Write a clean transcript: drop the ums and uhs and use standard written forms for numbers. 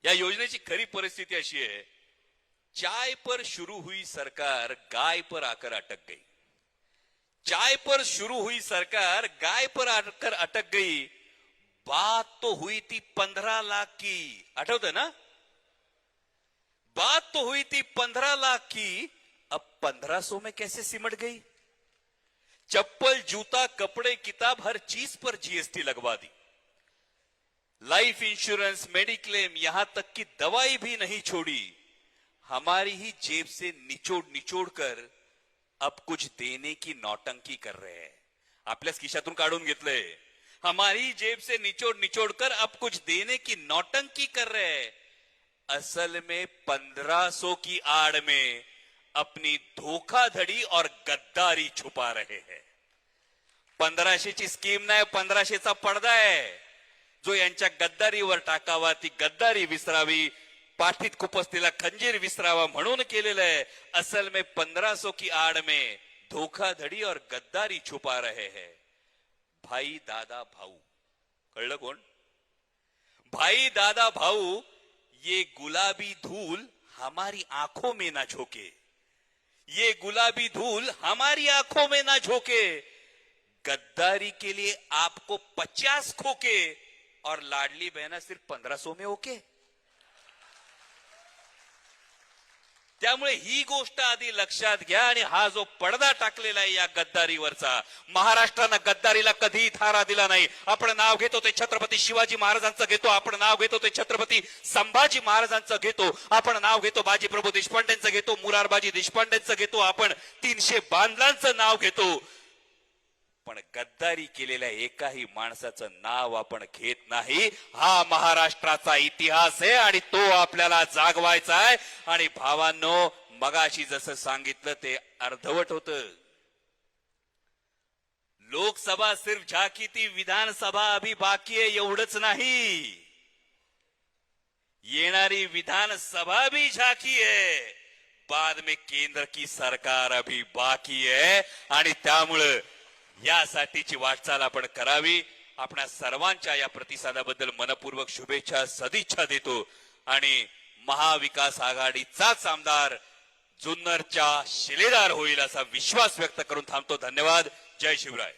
या योजनेची खरी परिस्थिती अशी है, चाय पर शुरू हुई सरकार गाय पर आकर अटक गई। चाय पर शुरू हुई सरकार गाय पर आकर अटक गई। बात तो हुई थी 15 लाख की, आठवतं ना? बात तो हुई थी 15 लाख की, अब 1500 में कैसे सिमट गई? चप्पल, जूता, कपड़े, किताब, हर चीज पर जीएसटी लगवा दी। लाइफ इंश्योरेंस, मेडिक्लेम, यहां तक कि दवाई भी नहीं छोड़ी। हमारी ही जेब से निचोड़ निचोड़ कर अब कुछ देने की नौटंकी कर रहे हैं। आपल्याच खिशातून काढून घेतलंय। हमारी जेब से निचोड़ निचोड़ कर अब कुछ देने की नौटंकी कर रहे हैं। असल में 1500 की आड़ में अपनी धोखाधड़ी और गद्दारी छुपा रहे हैं। 1500 ची स्कीम नाही, 1500 चा पडदा आहे, जो यांच्या गद्दारीवर टाकावा, ती गद्दारी विसरावी, पाठीत खुपसलेला खंजीर विसरावा म्हणून केलेलं आहे। असल में 1500 की आड़ में धोखाधड़ी और गद्दारी छुपा रहे हैं। भाई दादा भाऊ, कळलं कोण? भाई दादा भाऊ, ये गुलाबी धूल हमारी आंखों में ना झोंके, ये गुलाबी धूल हमारी आंखों में ना झोंके। गद्दारी के लिए आपको 50 खोके और लाडली बहना सिर्फ 1500 में ओके। त्यामुळे ही गोष्ट आधी लक्षात घ्या आणि हा जो पडदा टाकलेला आहे या गद्दारीवरचा, महाराष्ट्रानं गद्दारीला कधीही थारा दिला नाही। आपण नाव घेतो ते छत्रपती शिवाजी महाराजांचं घेतो, आपण नाव घेतो ते छत्रपती संभाजी महाराजांचं घेतो, आपण नाव घेतो बाजीप्रभू देशपांडेंचं घेतो, मुरारबाजी देशपांडेंचं घेतो, आपण 300 बांधलांचं नाव घेतो, पण गद्दारी केलेल्या एकाही माणसाचं नाव आपण घेत नाही। हा महाराष्ट्राचा इतिहास आहे आणि तो आपल्याला जागवायचा आहे। आणि भावांनो, मगाशी जसं सांगितलं ते अर्धवट होतं। लोकसभा सिर्फ झाकी थी, विधानसभा अभी बाकी है, एवढंच नाही, येणारी विधानसभा भी झाकी है, बाद में केंद्र की सरकार अभी बाकी है। आणि त्यामुळे यासाठीची वाटचाल आपण करावी। आपल्या सर्वांच्या या प्रतिसादाबद्दल मनपूर्वक शुभेच्छा, सदिच्छा देतो आणि महाविकास आघाडीचाच आमदार जुन्नरच्या शिलेदार होईल असा विश्वास व्यक्त करून थांबतो। धन्यवाद। जय शिवराय।